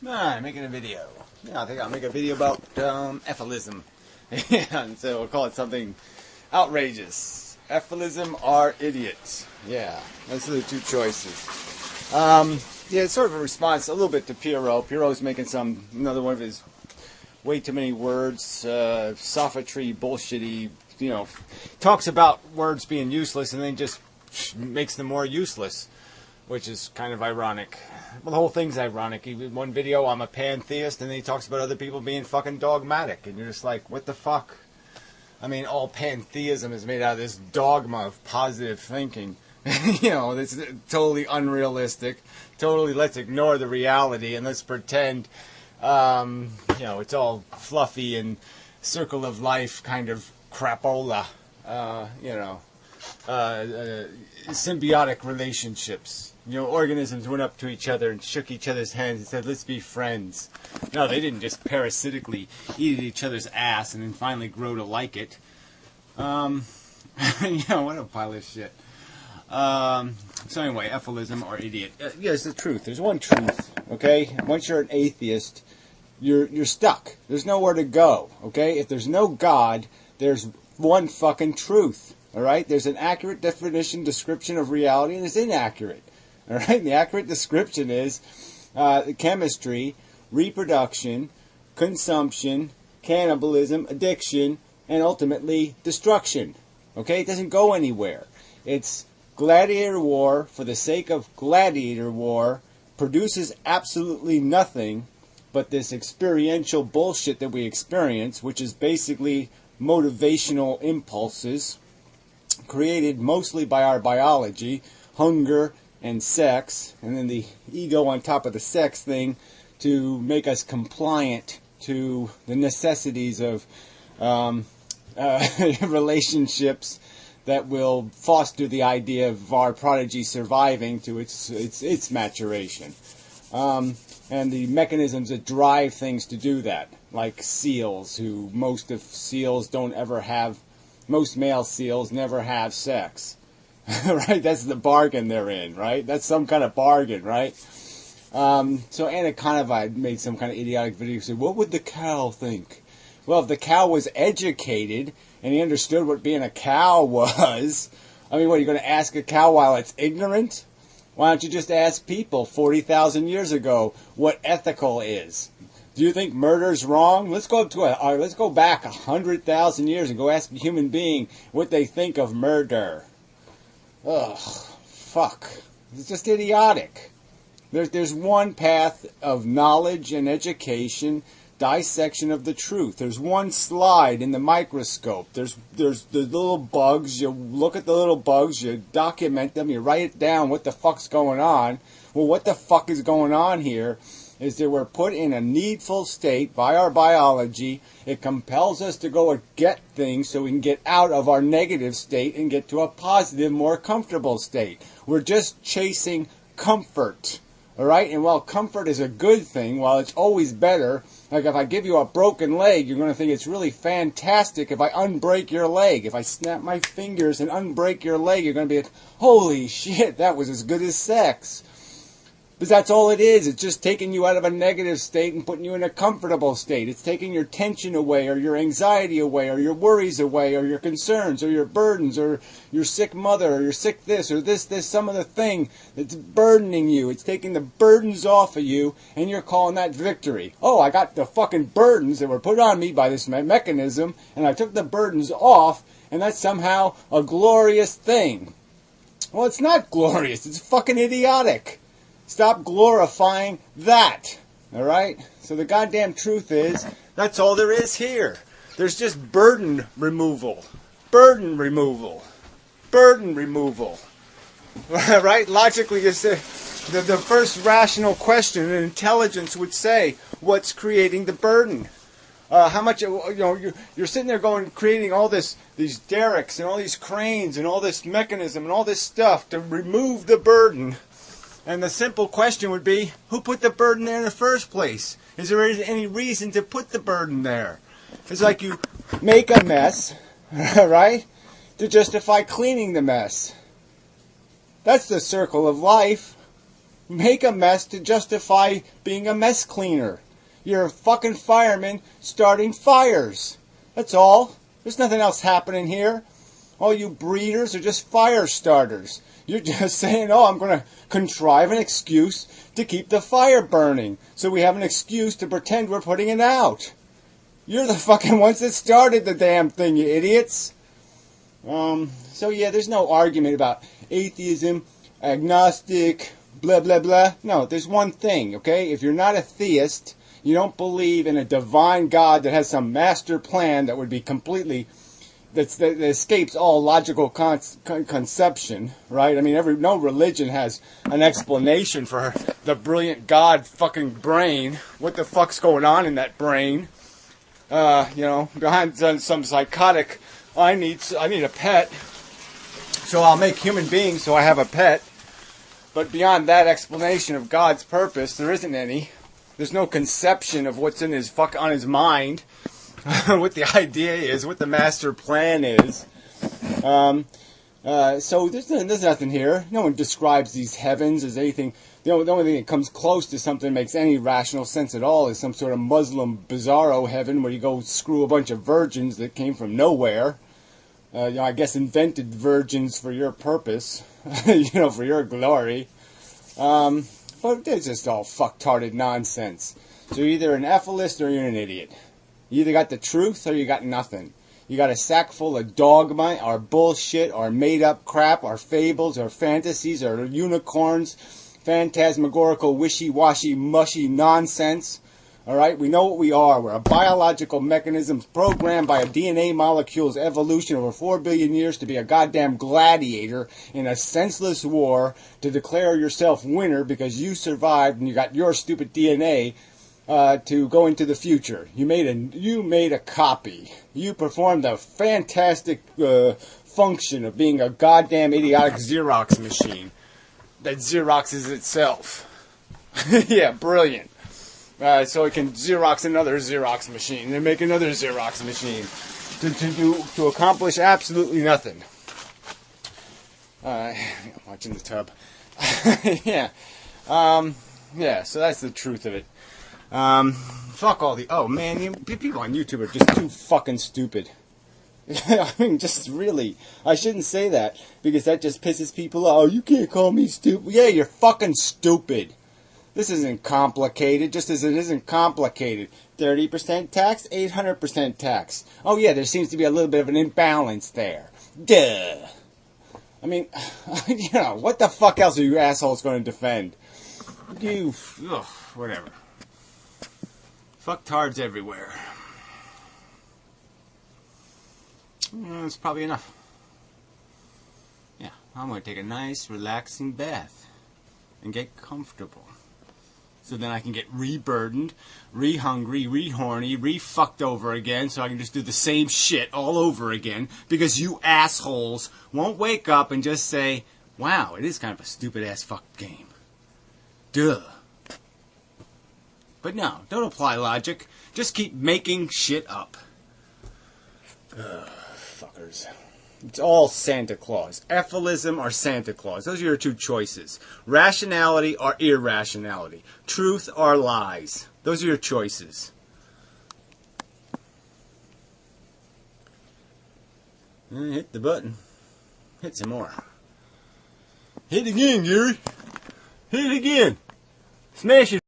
Making a video. Yeah, I think I'll make a video about Efilism. And so we'll call it something outrageous. Efilism or idiots. Yeah, those are the two choices. Yeah, it's sort of a response a little bit to Pierrot. Pierrot's making another one of his way too many words, sophistry, bullshitty, talks about words being useless and then just makes them more useless, which is kind of ironic. Well, the whole thing's ironic. In one video, I'm a pantheist, and then he talks about other people being fucking dogmatic, and you're just like, what the fuck? I mean, all pantheism is made out of this dogma of positive thinking. It's totally unrealistic. Totally, let's ignore the reality and let's pretend, it's all fluffy and circle of life kind of crapola, symbiotic relationships. Organisms went up to each other and shook each other's hands and said, let's be friends. No, they didn't just parasitically eat at each other's ass and then finally grow to like it. What a pile of shit. So anyway, Efilism or idiot. It's the truth. There's one truth, okay? Once you're an atheist, you're stuck. There's nowhere to go, okay? If there's no God, there's one fucking truth, all right? There's an accurate description of reality, and it's inaccurate, all right? The accurate description is chemistry, reproduction, consumption, cannibalism, addiction, and ultimately destruction, okay? It doesn't go anywhere. It's gladiator war for the sake of gladiator war, produces absolutely nothing but this experiential bullshit that we experience, which is basically motivational impulses created mostly by our biology, hunger and sex, and then the ego on top of the sex thing to make us compliant to the necessities of relationships that will foster the idea of our prodigy surviving to its maturation. And the mechanisms that drive things to do that, like seals, most male seals never have sex. Right? That's the bargain they're in, right? That's some kind of bargain, right? So Anna made some kind of idiotic video saying, what would the cow think? Well, if the cow was educated and he understood what being a cow was, I mean, what, are you going to ask a cow while it's ignorant? Why don't you just ask people 40,000 years ago what ethical is? Do you think murder's wrong? Let's go back 100,000 years and go ask a human being what they think of murder. Ugh, fuck. It's just idiotic. There's one path of knowledge and education, dissection of the truth. There's one slide in the microscope. There's the little bugs. You look at the little bugs, you document them, you write it down what the fuck's going on. Well, what the fuck is going on here is that we're put in a needful state by our biology. It compels us to go and get things so we can get out of our negative state and get to a positive, more comfortable state. We're just chasing comfort. All right? And while comfort is a good thing, while it's always better, like if I give you a broken leg, you're going to think it's really fantastic if I unbreak your leg. If I snap my fingers and unbreak your leg, you're going to be like, holy shit, that was as good as sex. Because that's all it is. It's just taking you out of a negative state and putting you in a comfortable state. It's taking your tension away, or your anxiety away, or your worries away, or your concerns, or your burdens, or your sick mother, or your sick this, or this, some other thing that's burdening you. It's taking the burdens off of you, and you're calling that victory. Oh, I got the fucking burdens that were put on me by this mechanism, and I took the burdens off, and that's somehow a glorious thing. Well, it's not glorious. It's fucking idiotic. Stop glorifying that. All right? So the goddamn truth is, that's all there is here. There's just burden removal. Burden removal. Burden removal. Right? Logically, you say, the first rational question in intelligence would say, what's creating the burden? How much, you're sitting there creating all these derricks and all these cranes and all this mechanism and all this stuff to remove the burden. And the simple question would be, who put the burden there in the first place? Is there any reason to put the burden there? It's like you make a mess, right, to justify cleaning the mess. That's the circle of life. Make a mess to justify being a mess cleaner. You're a fucking fireman starting fires. That's all. There's nothing else happening here. All you breeders are just fire starters. You're just saying, oh, I'm going to contrive an excuse to keep the fire burning. So we have an excuse to pretend we're putting it out. You're the fucking ones that started the damn thing, you idiots. So yeah, there's no argument about atheism, agnostic, blah, blah, blah. No, there's one thing, okay? If you're not a theist, you don't believe in a divine God that has some master plan that would be completely, that escapes all logical conception, right? I mean, no religion has an explanation for the brilliant God fucking brain. What the fuck's going on in that brain? Behind some psychotic, I need a pet, so I'll make human beings so I have a pet. But beyond that explanation of God's purpose, there isn't any. There's no conception of what's on his mind, what the idea is, what the master plan is. So there's nothing here. No one describes these heavens as anything. The only thing that comes close to something that makes any rational sense at all is some sort of Muslim bizarro heaven where you go screw a bunch of virgins that came from nowhere. I guess invented virgins for your purpose, for your glory. But it's just all fucktarded nonsense. So you're either an Efilist or you're an idiot. You either got the truth or you got nothing. You got a sack full of dogma, or bullshit, or made-up crap, or fables, or fantasies, or unicorns, phantasmagorical, wishy-washy, mushy nonsense. Alright, we know what we are. We're a biological mechanism programmed by a DNA molecule's evolution over 4 billion years to be a goddamn gladiator in a senseless war to declare yourself winner because you survived and you got your stupid DNA to go into the future. You made a copy. You performed a fantastic function of being a goddamn idiotic Xerox machine that Xeroxes itself. Yeah, brilliant. So it can Xerox another Xerox machine, and then make another Xerox machine to accomplish absolutely nothing. Watching the tub. Yeah. Yeah, so that's the truth of it. Fuck all the... Oh, man, people on YouTube are just too fucking stupid. I mean, just really. I shouldn't say that, because that just pisses people off. Oh, you can't call me stupid. Yeah, you're fucking stupid. This isn't complicated, just as it isn't complicated. 30% tax, 800% tax. Oh yeah, there seems to be a little bit of an imbalance there. Duh. I mean, what the fuck else are you assholes going to defend? Whatever. Fucktards everywhere. That's probably enough. Yeah, I'm going to take a nice, relaxing bath and get comfortable. So then I can get re-burdened, re-hungry, re-horny, re-fucked over again, so I can just do the same shit all over again, because you assholes won't wake up and just say, wow, it is kind of a stupid-ass fuck game. Duh. But no, don't apply logic. Just keep making shit up. Fuckers. It's all Santa Claus. Efilism or Santa Claus. Those are your two choices. Rationality or irrationality. Truth or lies. Those are your choices. Hit the button. Hit some more. Hit it again, Gary. Hit it again. Smash it.